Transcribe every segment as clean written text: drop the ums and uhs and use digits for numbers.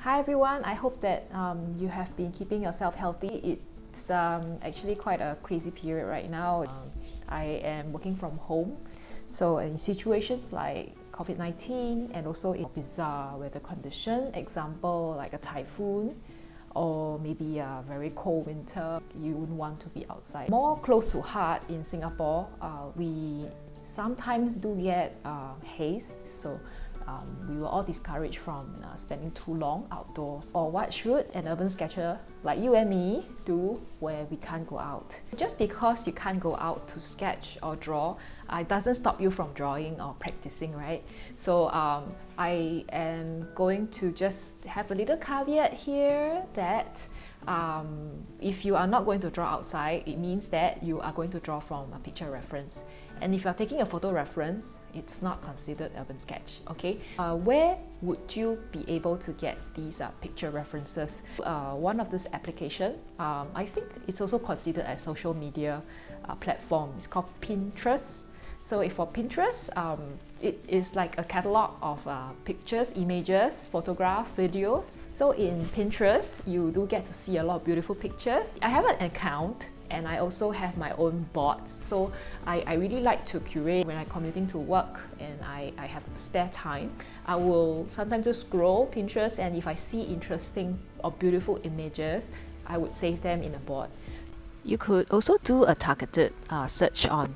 Hi everyone, I hope that you have been keeping yourself healthy. It's actually quite a crazy period right now. I am working from home, so in situations like COVID-19 and also in bizarre weather condition, example like a typhoon or maybe a very cold winter, you wouldn't want to be outside. More close to heart in Singapore, we sometimes do get haze, so we were all discouraged from spending too long outdoors. Or what should an urban sketcher like you and me do where we can't go out? Just because you can't go out to sketch or draw, it doesn't stop you from drawing or practicing, right? So I am going to just have a little caveat here that if you are not going to draw outside, it means that you are going to draw from a picture reference. And if you're taking a photo reference, it's not considered urban sketch, okay? Where would you be able to get these picture references? One of this application, I think it's also considered a social media platform. It's called Pinterest. So for Pinterest, it is like a catalog of pictures, images, photographs, videos. So in Pinterest, you do get to see a lot of beautiful pictures. I have an account and I also have my own boards. So I really like to curate when I'm commuting to work and I have spare time. I will sometimes just scroll Pinterest, and if I see interesting or beautiful images, I would save them in a board. You could also do a targeted search on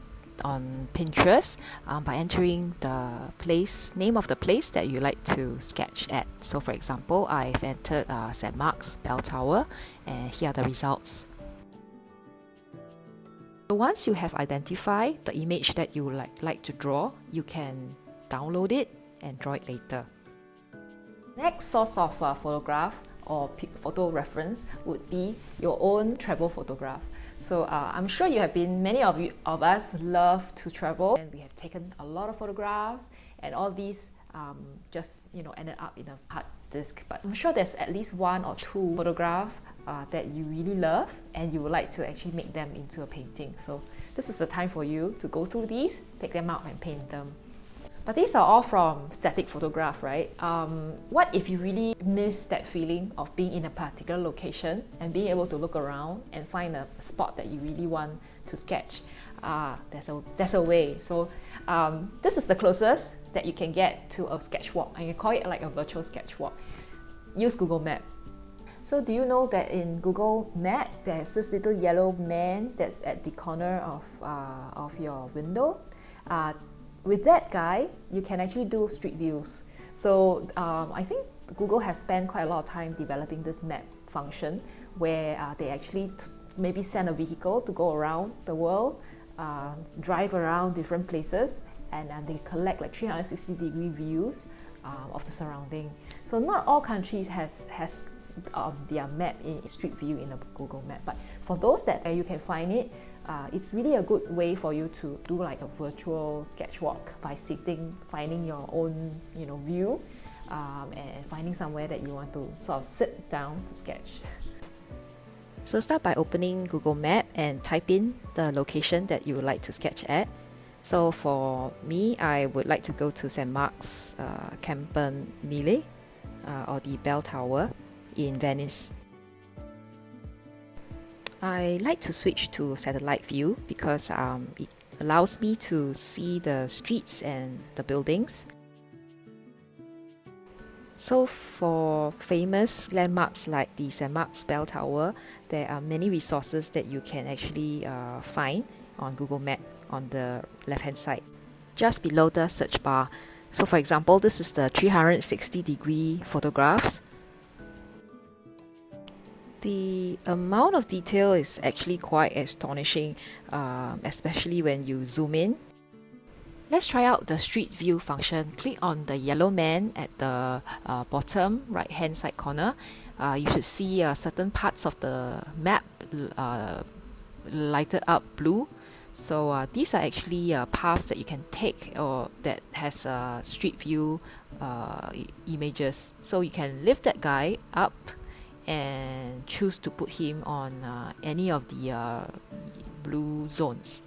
Pinterest by entering the name of the place that you like to sketch at. So for example, I've entered St. Mark's Bell Tower, and here are the results. So once you have identified the image that you like to draw, you can download it and draw it later. Next source of photograph or photo reference would be your own travel photograph. So I'm sure many of us love to travel, and we have taken a lot of photographs, and all these just ended up in a hard disk. But I'm sure there's at least one or two photographs that you really love and you would like to actually make them into a painting. So this is the time for you to go through these, take them out and paint them. But these are all from static photograph, right? What if you really miss that feeling of being in a particular location and being able to look around and find a spot that you really want to sketch? There's a way. So this is the closest that you can get to a sketch walk. I can call it like a virtual sketch walk. Use Google Map. So do you know that in Google Map, there's this little yellow man that's at the corner of your window? With that guy, you can actually do street views. So I think Google has spent quite a lot of time developing this map function where they actually maybe send a vehicle to go around the world, drive around different places, and they collect like 360-degree views of the surrounding. So not all countries has their map in street view in a Google Map, but for those that you can find it, it's really a good way for you to do like a virtual sketch walk by finding your own view, and finding somewhere that you want to sort of sit down to sketch. So start by opening Google Map and type in the location that you would like to sketch at. So for me, I would like to go to St. Mark's Campanile, or the Bell Tower in Venice. I like to switch to satellite view because it allows me to see the streets and the buildings. So for famous landmarks like the St. Mark's Bell Tower, there are many resources that you can actually find on Google Map on the left-hand side, just below the search bar. So for example, this is the 360-degree photographs. The amount of detail is actually quite astonishing, especially when you zoom in. Let's try out the street view function. Click on the yellow man at the bottom right hand side corner. You should see certain parts of the map lighted up blue. So these are actually paths that you can take or that has street view images. So you can lift that guy up and choose to put him on any of the blue zones.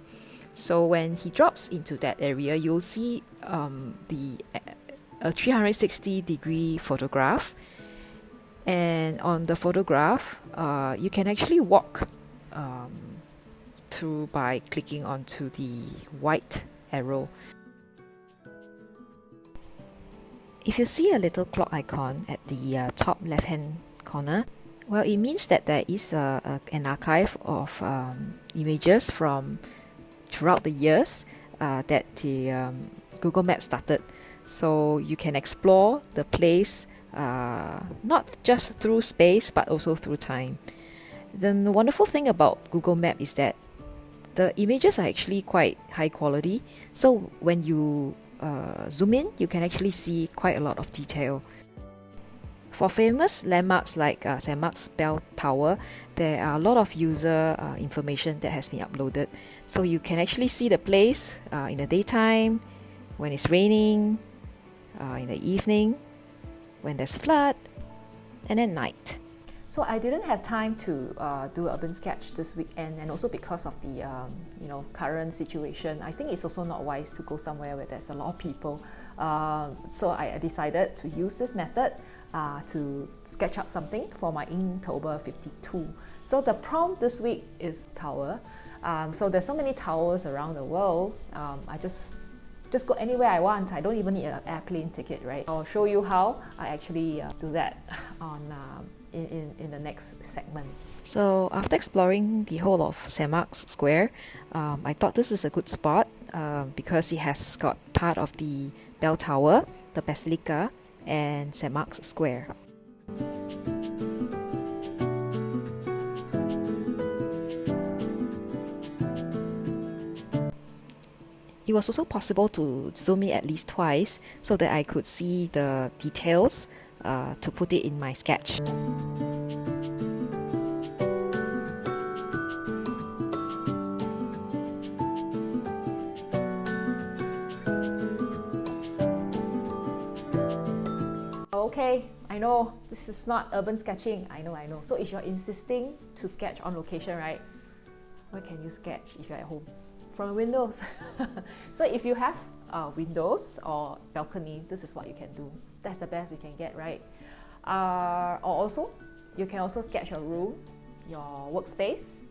So when he drops into that area, you'll see a 360-degree photograph. And on the photograph, you can actually walk through by clicking onto the white arrow. If you see a little clock icon at the top left hand corner, well, it means that there is an archive of images from throughout the years that the Google Maps started. So you can explore the place not just through space but also through time. The wonderful thing about Google Map is that the images are actually quite high quality. So when you zoom in, you can actually see quite a lot of detail. For famous landmarks like St. Mark's Bell Tower, there are a lot of user information that has been uploaded. So you can actually see the place in the daytime, when it's raining, in the evening, when there's flood, and at night. So I didn't have time to do urban sketch this weekend, and also because of the current situation, I think it's also not wise to go somewhere where there's a lot of people. So I decided to use this method to sketch up something for my Inktober 52. So the prompt this week is tower. So there's so many towers around the world. I just go anywhere I want. I don't even need an airplane ticket, right? I'll show you how I actually do that on in the next segment. So after exploring the whole of St. Mark's Square, I thought this is a good spot because it has got part of the Bell Tower, the Basilica, and St. Mark's Square. It was also possible to zoom in at least twice so that I could see the details to put it in my sketch. Okay, I know this is not urban sketching. I know. So if you're insisting to sketch on location, right? Where can you sketch if you're at home? From windows. So if you have windows or balcony, this is what you can do. That's the best we can get, right? Or also, you can also sketch your room, your workspace,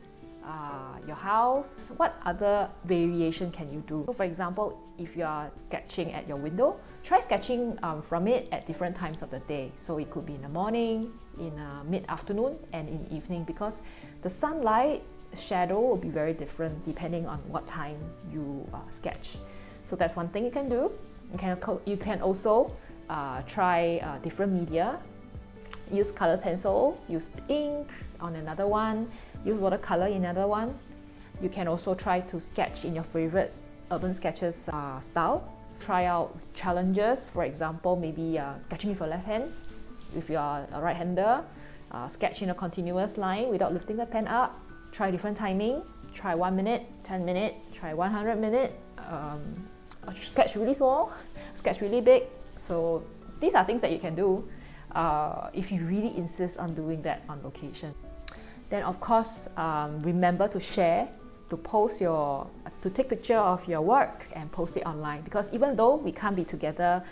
your house. What other variation can you do? So for example, if you are sketching at your window, try sketching from it at different times of the day. So it could be in the morning, in mid-afternoon, and in evening, because the sunlight shadow will be very different depending on what time you sketch. So that's one thing you can do. You can also try different media. Use colored pencils, use ink on another one, use watercolor in another one. You can also try to sketch in your favorite urban sketches style. Try out challenges, for example, maybe sketching with your left hand. If you are a right-hander, sketch in a continuous line without lifting the pen up. Try different timing. Try 1 minute, 10 minute, try 100 minute. Sketch really small, sketch really big. So these are things that you can do if you really insist on doing that on location. Then of course, remember to share, to take picture of your work and post it online, because even though we can't be together,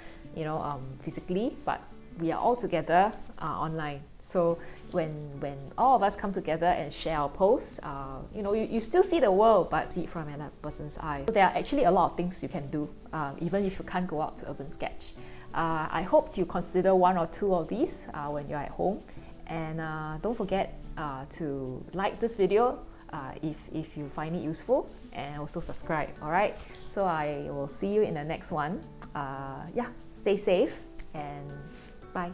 physically, but we are all together online. So when all of us come together and share our posts, you still see the world, but see it from another person's eye. So there are actually a lot of things you can do, even if you can't go out to urban sketch. I hope you consider one or two of these when you're at home. And don't forget to like this video if you find it useful, and also subscribe. Alright, so I will see you in the next one. Stay safe and bye.